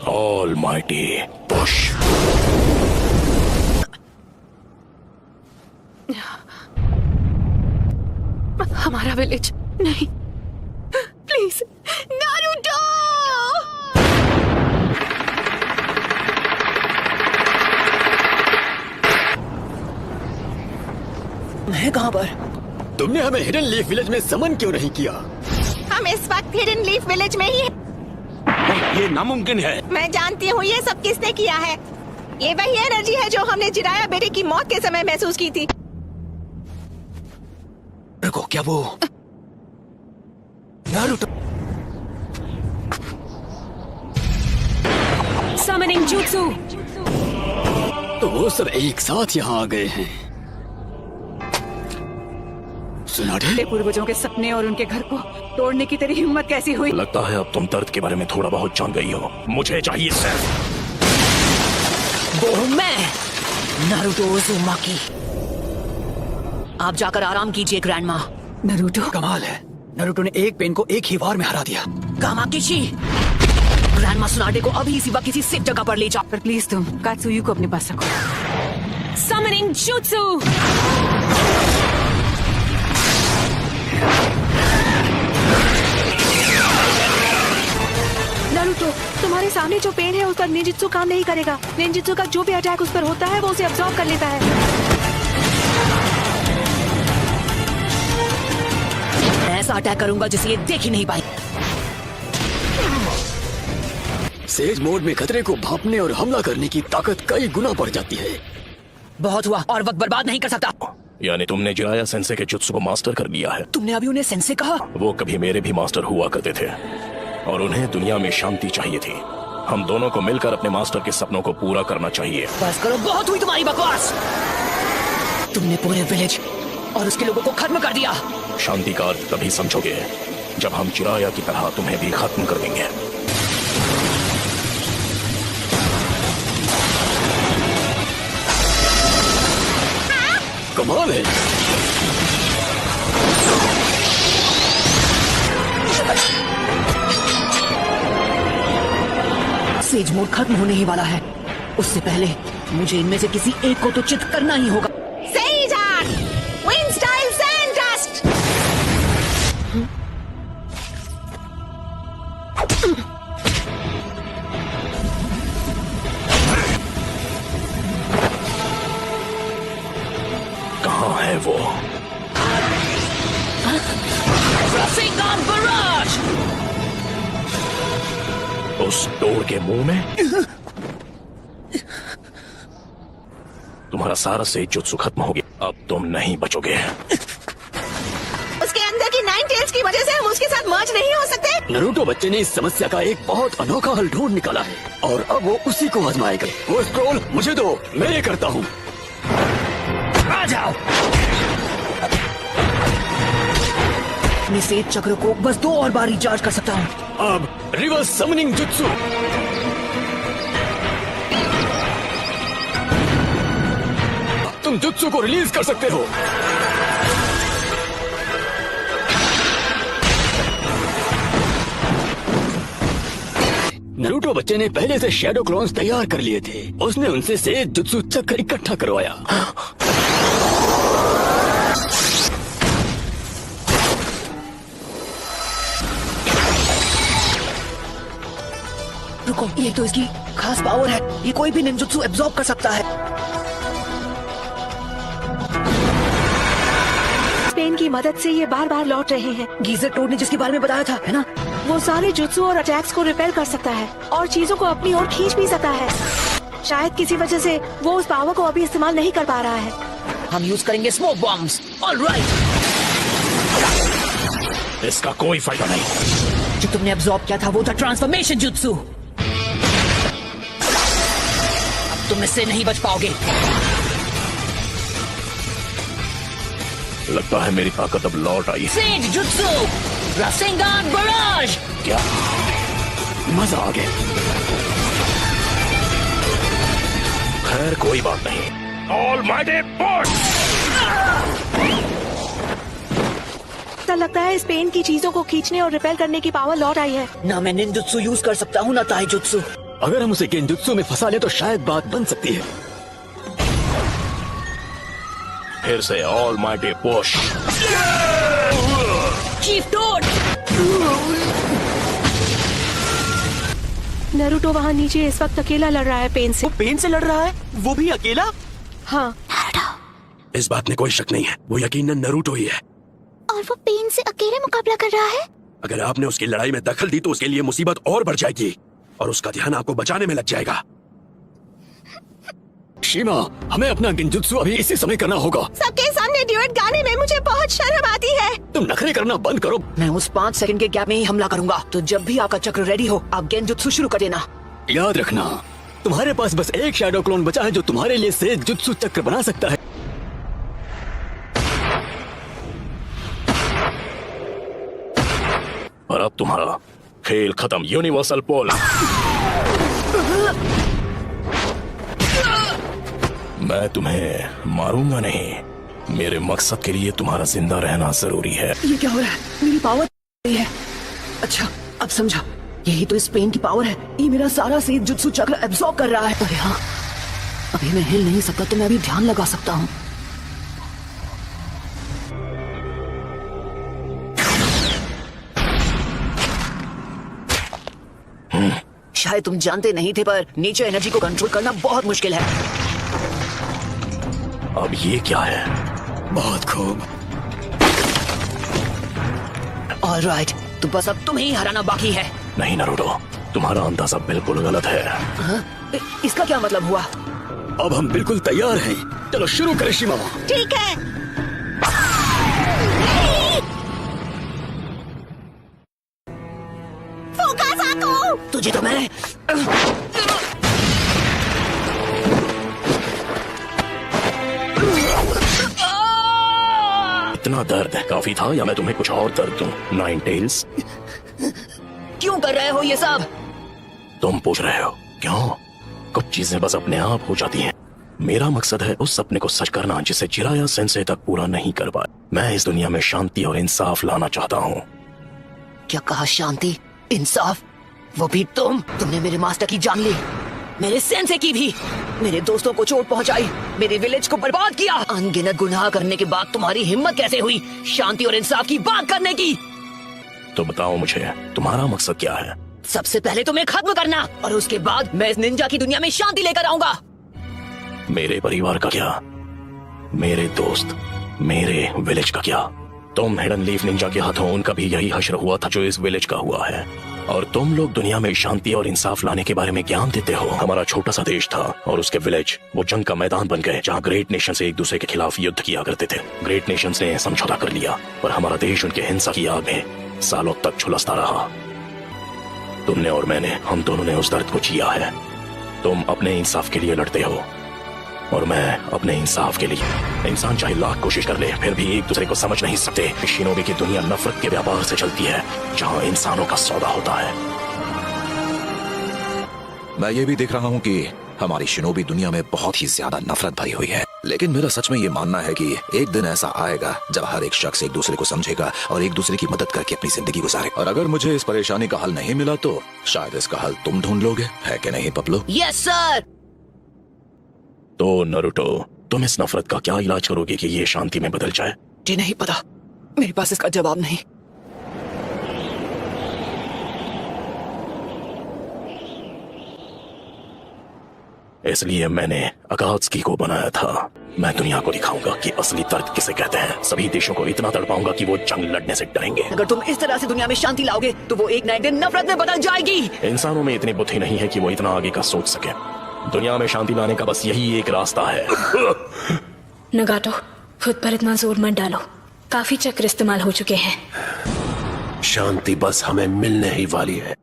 Almighty push. हमारा village नहीं, please Naruto. है कहाँ पर? तुमने हमें हिडन लीफ विलेज में समन क्यों नहीं किया? हम इस वक्त हिडन लीफ विलेज में ही हैं। ये नामुमकिन है। मैं जानती हूँ ये सब किसने किया है। ये वही एनर्जी है जो हमने जिराया बेटे की मौत के समय महसूस की थी। रुको, क्या वो नारुतो? Summoning jutsu। तो वो सब एक साथ यहाँ आ गए हैं। सुनाडे? पूर्वजों के सपने और उनके घर को तोड़ने की तेरी हिम्मत कैसी हुई? लगता है अब तुम दर्द के बारे में थोड़ा बहुत जान गई हो। मुझे चाहिए सिर्फ वो हूँ मैं, नारुतो उज़ुमाकी। आप जाकर आराम कीजिए ग्रैंडमा। नारुतो, कमाल है, नारुतो ने एक पेन को एक ही वार में हरा दिया। कामाकिची, ग्रैंडमा सुनाडे को अभी इसी वक्त किसी सेफ जगह पर ले जाओ। पर प्लीज तुम कात्सुयु को अपने पास रखो। Summoning jutsu। नारुतो, तुम्हारे सामने जो पेन है उस पर निंजुत्सु काम नहीं करेगा। निंजुत्सु का जो भी अटैक उस पर होता है वो उसे अब्सॉर्ब कर लेता है। ऐसा अटैक करूंगा जिसे ये देख ही नहीं पाई। सेज मोड में खतरे को भांपने और हमला करने की ताकत कई गुना बढ़ जाती है। बहुत हुआ, और वक्त बर्बाद नहीं कर सकता। यानी तुमने जिराया सेंसे के जुत्सु को मास्टर कर लिया है। तुमने अभी उन्हें सेंसे कहा? वो कभी मेरे भी मास्टर हुआ करते थे और उन्हें दुनिया में शांति चाहिए थी। हम दोनों को मिलकर अपने मास्टर के सपनों को पूरा करना चाहिए। बस करो, बहुत हुई तुम्हारी बकवास। तुमने पूरे विलेज और उसके लोगों को खत्म कर दिया। शांति का अर्थ तभी समझोगे जब हम जिराया की तरह तुम्हें भी खत्म कर देंगे। कमाल है। सेज मोड खत्म होने ही वाला है। उससे पहले मुझे इनमें से किसी एक को तो चित करना ही होगा। Says art, wind style sand dust. कहाँ है वो? Rasengan Barrage! उस डोर के मुंह में? तुम्हारा सारा से जुत्सु खत्म हो गया। अब तुम नहीं बचोगे। उसके अंदर की 9 टेल्स की वजह से हम उसके साथ मर्ज नहीं हो सकते। नारुतो बच्चे ने इस समस्या का एक बहुत अनोखा हल ढूंढ निकाला है और अब वो उसी को आजमाएगा। वो स्क्रॉल मुझे दो, मैं ये करता हूँ। आ जाओ। अपने सेज चक्र को बस 2 और बार रिचार्ज कर सकता हूँ। अब रिवर्स समनिंग जुत्सु। तुम जुत्सु को रिलीज कर सकते हो। नारुतो बच्चे ने पहले से शैडो क्लोन्स तैयार कर लिए थे। उसने उनसे सेज जुत्सु चक्र इकट्ठा करवाया। रुको, ये तो इसकी खास पावर है। ये कोई भी निंजुत्सु एब्जॉर्ब कर सकता है। पेन की मदद से ये बार बार लौट रहे हैं। गीजर टोड ने जिसके बारे में बताया था, है ना? वो सारे जुत्सु और अटैक्स को रिपेल कर सकता है और चीजों को अपनी ओर खींच भी सकता है। शायद किसी वजह से वो उस पावर को अभी इस्तेमाल नहीं कर पा रहा है। हम यूज करेंगे स्मोक बॉम्ब्स। ऑलराइट। इसका कोई फायदा नहीं। जो तुमने एब्जॉर्ब किया था वो था ट्रांसफॉर्मेशन जुत्सु। अब तुम इससे नहीं बच पाओगे। लगता है मेरी ताकत अब लौट आई। सेज जुत्सु, रासेंगान बराज। क्या मजा आ गया। खैर कोई बात नहीं। Almighty push. ऐसा लगता है इस पेन की चीजों को खींचने और रिपेल करने की पावर लौट आई है। ना मैं निंजुत्सु यूज कर सकता हूँ ना ताईजुत्सु। अगर हम उसे गेंजुत्सु में फंसा ले तो शायद बात बन सकती है। फिर से almighty push. Chief Toad! Naruto वहाँ नीचे इस वक्त अकेला लड़ रहा है पेन से। पेन से लड़ रहा है, वो भी अकेला। हाँ, इस बात में कोई शक नहीं है, वो यकीनन नरूटो ही है। और वो पेन से अकेले मुकाबला कर रहा है। अगर आपने उसकी लड़ाई में दखल दी तो उसके लिए मुसीबत और बढ़ जाएगी और उसका ध्यान आपको बचाने में लग जाएगा। शीमा, हमें अपना गेंजुत्सु अभी इसी समय करना होगा। सबके सामने ड्यूएट गाने में मुझे बहुत शर्म आती है। तुम नखरे करना बंद करो। मैं उस 5 सेकंड के गैप में ही हमला करूंगा, तो जब भी आपका चक्र रेडी हो आप गेंजुत्सु शुरू कर देना। याद रखना, तुम्हारे पास बस एक शैडो क्लोन बचा है जो तुम्हारे लिए से जुत्सु चक्र बना सकता है। और अब तुम्हारा खेल खत्म। यूनिवर्सल पोल। मैं तुम्हें मारूंगा नहीं। मेरे मकसद के लिए तुम्हारा जिंदा रहना जरूरी है। ये क्या हो रहा है? मेरी पावर है। अच्छा, अब समझा। यही तो इस पेन की पावर है। ये मेरा सारा सेज जुत्सु चक्र एब्सॉर्ब कर रहा है। अरे हाँ, अभी मैं हिल नहीं सकता तो मैं अभी ध्यान लगा सकता हूँ। शायद तुम जानते नहीं थे, पर नीचे एनर्जी को कंट्रोल करना बहुत मुश्किल है। अब ये क्या है? बहुत खूब। ऑलराइट, तो बस अब तुम्हें ही हराना बाकी है। नहीं नरूटो, तुम्हारा अंदाजा बिल्कुल गलत है। इसका क्या मतलब हुआ? अब हम बिल्कुल तैयार हैं। चलो शुरू करें शीमा। ठीक है। फोकासाको! तुझे तो मैं इतना दर्द काफी था या मैं तुम्हें कुछ और दर्द दूं? नाइन टेल्स, क्यों कर रहे हो ये सब? तुम पूछ रहे हो क्यों? कुछ चीजें बस अपने आप हो जाती हैं। मेरा मकसद है उस सपने को सच करना जिसे जिराया सेंसे तक पूरा नहीं कर पाया। मैं इस दुनिया में शांति और इंसाफ लाना चाहता हूँ। क्या कहा? शांति, इंसाफ? वो भी तुमने मेरे मास्टर की जान ली, मेरे सेंसे की भी, मेरे दोस्तों को चोट पहुंचाई, मेरे विलेज को बर्बाद किया। अनगिनत गुनाह करने के बाद तुम्हारी हिम्मत कैसे हुई शांति और इंसाफ की बात करने की? तो बताओ मुझे, तुम्हारा मकसद क्या है? सबसे पहले तुम्हें खत्म करना, और उसके बाद मैं इस निंजा की दुनिया में शांति लेकर आऊंगा। मेरे परिवार का क्या? मेरे दोस्त, मेरे विलेज का क्या? तुम हिडन लीफ निंजा के हाथों उनका भी यही हश्र हुआ था जो इस विलेज का हुआ है, और तुम लोग दुनिया में शांति और इंसाफ लाने के बारे में ज्ञान देते हो। हमारा छोटा सा देश था और उसके विलेज वो जंग का मैदान बन गए जहाँ ग्रेट नेशन से एक दूसरे के खिलाफ युद्ध किया करते थे। ग्रेट नेशन ने समझौता कर लिया, पर हमारा देश उनके हिंसा की आग में सालों तक झुलसता रहा। तुमने और मैंने, हम दोनों ने उस दर्द को जिया है। तुम अपने इंसाफ के लिए लड़ते हो और मैं अपने इंसाफ के लिए। इंसान चाहे लाख कोशिश कर ले फिर भी एक दूसरे को समझ नहीं सकते। शिनोबी की दुनिया नफरत के व्यापार से चलती है जहाँ इंसानों का सौदा होता है। मैं ये भी देख रहा हूँ कि हमारी शिनोबी दुनिया में बहुत ही ज्यादा नफरत भरी हुई है, लेकिन मेरा सच में ये मानना है कि एक दिन ऐसा आएगा जब हर एक शख्स एक दूसरे को समझेगा और एक दूसरे की मदद करके अपनी जिंदगी गुजारे। और अगर मुझे इस परेशानी का हल नहीं मिला तो शायद इसका हल तुम ढूंढ लोगे, है कि नहीं पपलू? Yes sir. तो नरूटो, तुम इस नफरत का क्या इलाज करोगे कि ये शांति में बदल जाए? जी नहीं पता, मेरे पास इसका जवाब नहीं। इसलिए मैंने अकात्सुकी को बनाया था। मैं दुनिया को दिखाऊंगा कि असली दर्द किसे कहते हैं। सभी देशों को इतना तड़पाऊंगा कि वो जंग लड़ने से डरेंगे। अगर तुम इस तरह से दुनिया में शांति लाओगे तो वो एक नए दिन नफरत में बदल जाएगी। इंसानों में इतनी बुद्धि नहीं है कि वो इतना आगे का सोच सके। दुनिया में शांति लाने का बस यही एक रास्ता है। नगाटो, खुद पर इतना जोर मत डालो, काफी चक्र इस्तेमाल हो चुके हैं। शांति बस हमें मिलने ही वाली है।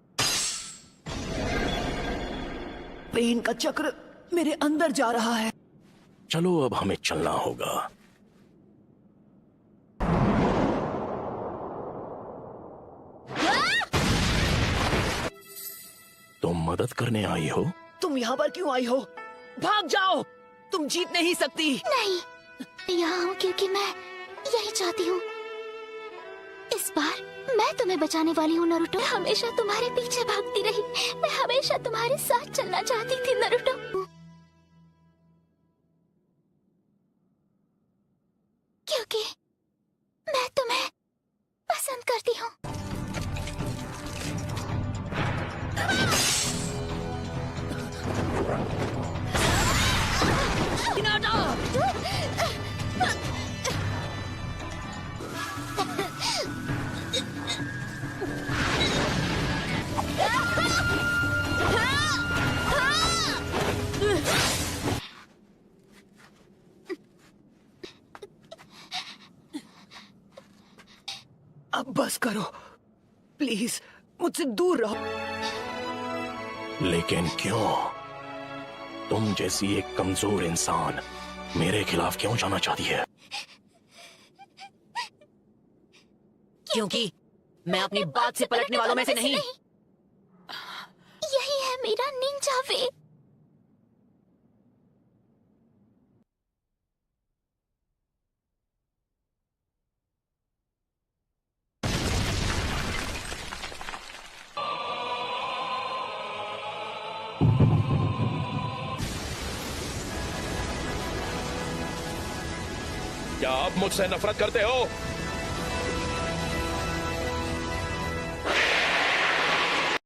पेन का चक्र मेरे अंदर जा रहा है। चलो अब हमें चलना होगा। तुम मदद करने आई हो? तुम यहाँ पर क्यों आई हो? भाग जाओ, तुम जीत नहीं सकती। नहीं, मैं यहाँ हूँ क्योंकि मैं यही चाहती हूँ। इस बार मैं तुम्हें बचाने वाली हूँ नारुतो। मैं हमेशा तुम्हारे पीछे भागती रही, मैं हमेशा तुम्हारे साथ चलना चाहती थी नारुतो। क्योंकि मैं तुम्हें पसंद करती हूँ। अब बस करो प्लीज, मुझसे दूर रहो। लेकिन क्यों? तुम जैसी एक कमजोर इंसान मेरे खिलाफ क्यों जाना चाहती है? क्योंकि मैं अपनी बात से पलटने वालों में से नहीं। यही है मेरा निंजा वे। क्या आप मुझसे नफरत करते हो?